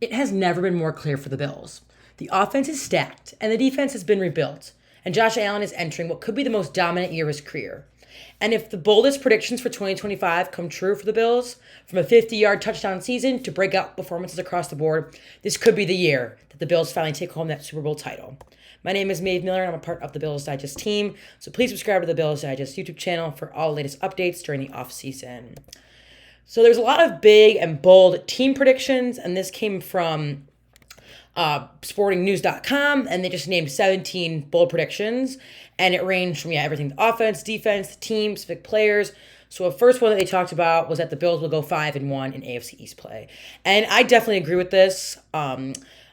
It has never been more clear for the Bills. The offense is stacked, and the defense has been rebuilt, and Josh Allen is entering what could be the most dominant year of his career. And if the boldest predictions for 2025 come true for the Bills, from a 50-yard touchdown season to breakout performances across the board, this could be the year that the Bills finally take home that Super Bowl title. My name is Maeve Miller, and I'm a part of the Bills Digest team, so please subscribe to the Bills Digest YouTube channel for all the latest updates during the offseason. So there's a lot of big and bold team predictions, and this came from sportingnews.com, and they just named 17 bold predictions, and it ranged from everything: the offense, defense, the team, specific players. So the first one that they talked about was that the Bills will go 5-1 in AFC East play, and I definitely agree with this.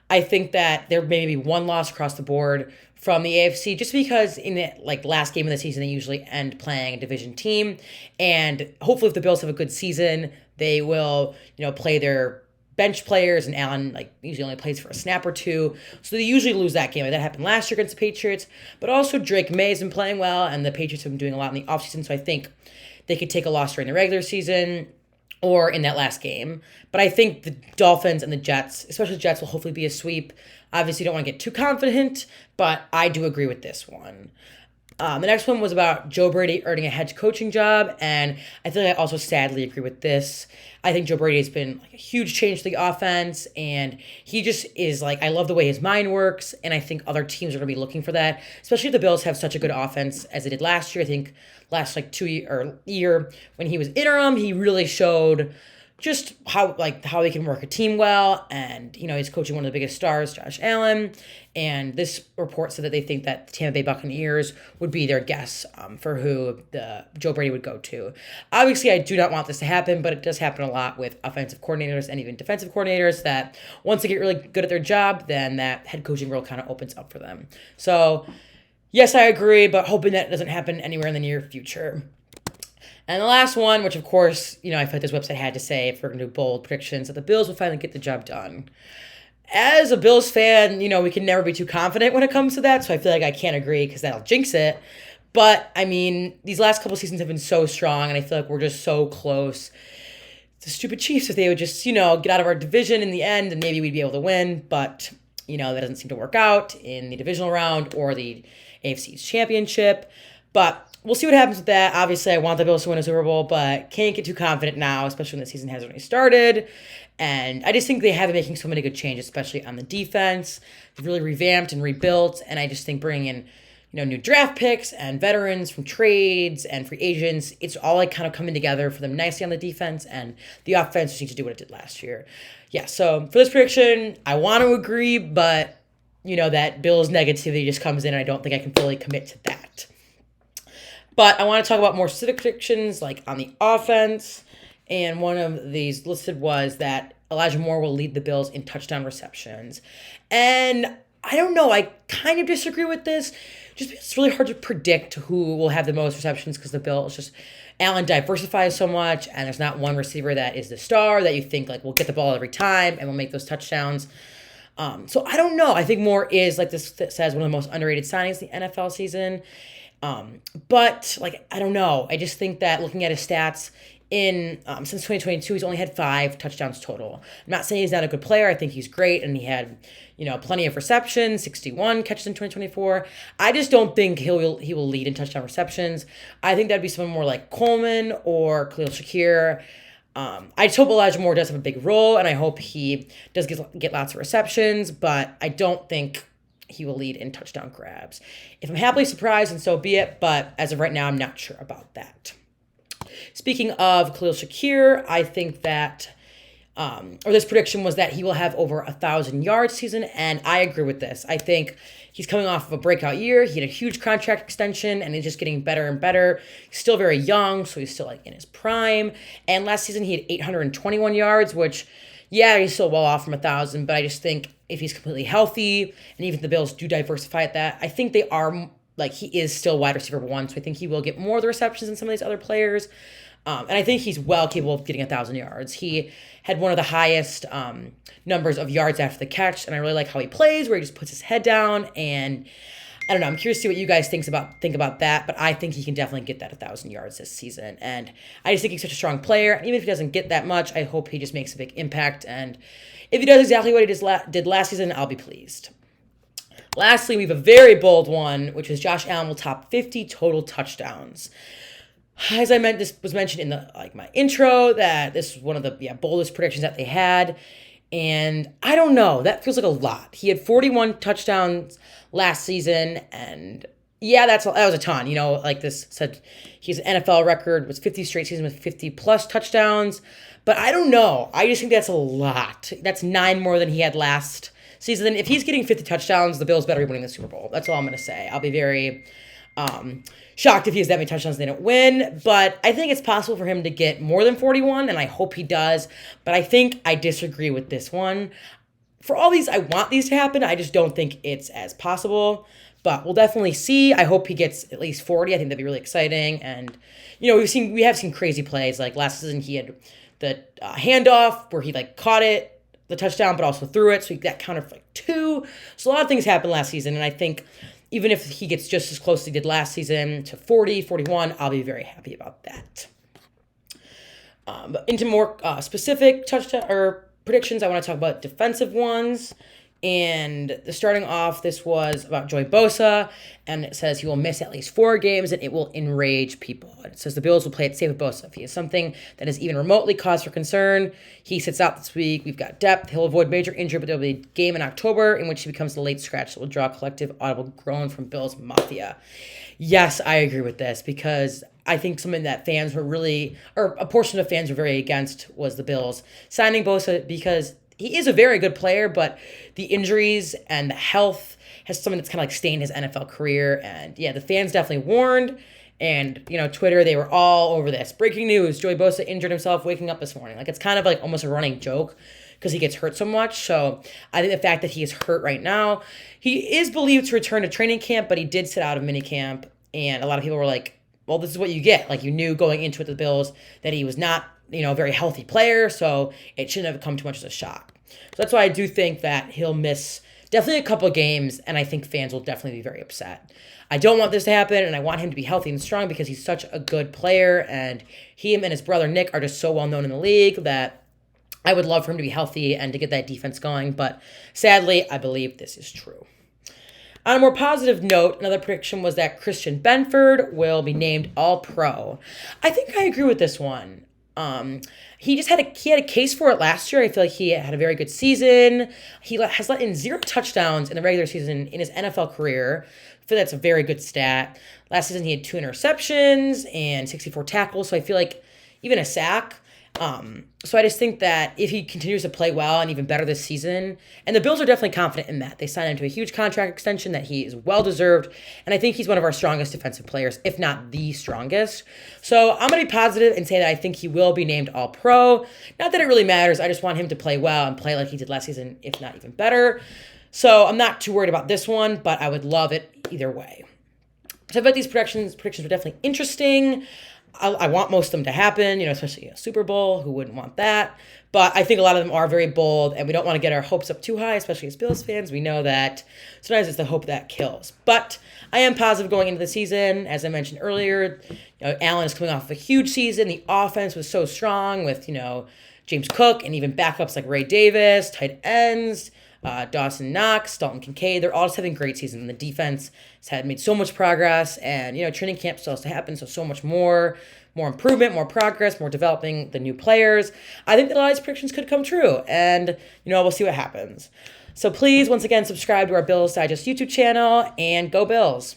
I think that there may be one loss across the board from the AFC, just because in the last game of the season they usually end playing a division team, and hopefully if the Bills have a good season, they will play their bench players, and Allen usually only plays for a snap or two, so they usually lose that game. That happened last year against the Patriots, but also Drake May has been playing well, and the Patriots have been doing a lot in the offseason, so I think they could take a loss during the regular season or in that last game. But I think the Dolphins and the Jets, especially the Jets, will hopefully be a sweep. Obviously, don't want to get too confident, but I do agree with this one. The next one was about Joe Brady earning a head coaching job, and I feel like I also sadly agree with this. I think Joe Brady has been a huge change to the offense, and he just is I love the way his mind works, and I think other teams are going to be looking for that, especially if the Bills have such a good offense as they did last year. I think last 2 year when he was interim, he really showed just how he can work a team well, and he's coaching one of the biggest stars, Josh Allen, and this report said that they think that the Tampa Bay Buccaneers would be their guess for who the Joe Brady would go to. Obviously, I do not want this to happen, but it does happen a lot with offensive coordinators and even defensive coordinators that once they get really good at their job, then that head coaching role kind of opens up for them. So yes, I agree, but hoping that doesn't happen anywhere in the near future. And the last one, which of course, I feel like this website had to say if we're going to do bold predictions, that the Bills will finally get the job done. As a Bills fan, we can never be too confident when it comes to that, so I feel like I can't agree because that'll jinx it. But, these last couple seasons have been so strong, and I feel like we're just so close. The stupid Chiefs, if they would just, get out of our division in the end, and maybe we'd be able to win, but, that doesn't seem to work out in the divisional round or the AFC's championship. But we'll see what happens with that. Obviously, I want the Bills to win a Super Bowl, but can't get too confident now, especially when the season has already started. And I just think they have been making so many good changes, especially on the defense. They've really revamped and rebuilt, and I just think bringing in new draft picks and veterans from trades and free agents, it's all kind of coming together for them nicely on the defense, and the offense just needs to do what it did last year. Yeah, so for this prediction, I want to agree, but that Bills negativity just comes in, and I don't think I can fully commit to that. But I want to talk about more specific predictions, on the offense. And one of these listed was that Elijah Moore will lead the Bills in touchdown receptions. And I don't know, I kind of disagree with this. Just because it's really hard to predict who will have the most receptions because the Bills Allen diversifies so much, and there's not one receiver that is the star that you think will get the ball every time and will make those touchdowns. So I don't know. I think Moore is, this says, one of the most underrated signings in the NFL season. But I don't know. I just think that looking at his stats since 2022, he's only had 5 touchdowns total. I'm not saying he's not a good player. I think he's great, and he had plenty of receptions, 61 catches in 2024. I just don't think he will lead in touchdown receptions. I think that'd be someone more like Coleman or Khalil Shakir. I just hope Elijah Moore does have a big role, and I hope he does get lots of receptions, but I don't think he will lead in touchdown grabs. If I'm happily surprised, and so be it, but as of right now, I'm not sure about that. Speaking of Khalil Shakir, I think that, this prediction was that he will have over 1,000 yards season, and I agree with this. I think he's coming off of a breakout year. He had a huge contract extension, and he's just getting better and better. He's still very young, so he's still in his prime. And last season, he had 821 yards, which, yeah, he's still well off from 1,000, but I just think if he's completely healthy, and even if the Bills do diversify at that, I think they are, he is still wide receiver 1, so I think he will get more of the receptions than some of these other players. And I think he's well capable of getting 1,000 yards. He had one of the highest numbers of yards after the catch, and I really like how he plays, where he just puts his head down, and I don't know. I'm curious to see what you guys think about that, but I think he can definitely get that 1,000 yards this season. And I just think he's such a strong player. And even if he doesn't get that much, I hope he just makes a big impact. And if he does exactly what he did last season, I'll be pleased. Lastly, we have a very bold one, which is Josh Allen will top 50 total touchdowns. As I meant, this was mentioned in my intro, that this is one of the boldest predictions that they had. And I don't know, that feels like a lot. He had 41 touchdowns last season, and that was a ton. Like this said, his NFL record was 50 straight seasons with 50 plus touchdowns. But I don't know. I just think that's a lot. That's 9 more than he had last season. If he's getting 50 touchdowns, the Bills better be winning the Super Bowl. That's all I'm going to say. I'll be very shocked if he has that many touchdowns and they don't win. But I think it's possible for him to get more than 41, and I hope he does. But I think I disagree with this one. For all these, I want these to happen. I just don't think it's as possible. But we'll definitely see. I hope he gets at least 40. I think that'd be really exciting. And, we have seen crazy plays. Like last season, he had the handoff where he caught it, the touchdown, but also threw it. So he got counted for 2. So a lot of things happened last season. And I think even if he gets just as close as he did last season to 40, 41, I'll be very happy about that. But into more specific touchdown or predictions, I want to talk about defensive ones. And starting off, this was about Joey Bosa, and it says he will miss at least 4 games, and it will enrage people. And it says the Bills will play it safe with Bosa. If he has something that is even remotely cause for concern, he sits out this week. We've got depth. He'll avoid major injury, but there will be a game in October in which he becomes the late scratch that will draw a collective audible groan from Bills Mafia. Yes, I agree with this, because I think something that fans were really, or a portion of fans were very against, was the Bills signing Bosa, because he is a very good player, but the injuries and the health has something that's kind of stained his NFL career. And the fans definitely warned. And, Twitter, they were all over this. Breaking news, Joey Bosa injured himself waking up this morning. It's kind of almost a running joke because he gets hurt so much. So I think the fact that he is hurt right now, he is believed to return to training camp, but he did sit out of minicamp. And a lot of people were like, well, this is what you get. You knew going into it, the Bills, that he was not a very healthy player, so it shouldn't have come too much as a shock. So that's why I do think that he'll miss definitely a couple of games, and I think fans will definitely be very upset. I don't want this to happen, and I want him to be healthy and strong because he's such a good player, and him and his brother Nick are just so well known in the league that I would love for him to be healthy and to get that defense going, but sadly, I believe this is true. On a more positive note, another prediction was that Christian Benford will be named All-Pro. I think I agree with this one. He had a case for it last year. I feel like he had a very good season. He has let in 0 touchdowns in the regular season in his NFL career. I feel that's a very good stat. Last season he had 2 interceptions and 64 tackles, so I feel like even a sack. So I just think that if he continues to play well and even better this season, and the Bills are definitely confident in that. They signed him to a huge contract extension that he is well-deserved, and I think he's one of our strongest defensive players, if not the strongest. So I'm going to be positive and say that I think he will be named All-Pro. Not that it really matters. I just want him to play well and play like he did last season, if not even better. So I'm not too worried about this one, but I would love it either way. So I bet these predictions were definitely interesting. I want most of them to happen, especially a Super Bowl. Who wouldn't want that? But I think a lot of them are very bold, and we don't want to get our hopes up too high, especially as Bills fans. We know that sometimes it's the hope that kills. But I am positive going into the season. As I mentioned earlier, Allen is coming off of a huge season. The offense was so strong with, James Cook and even backups like Ray Davis, tight ends, Dawson Knox, Dalton Kincaid. They're all just having great seasons. And the defense has made so much progress. And, training camp still has to happen. So much more improvement, more progress, more developing the new players. I think that a lot of these predictions could come true. And, we'll see what happens. So please, once again, subscribe to our Bills Digest YouTube channel and go Bills.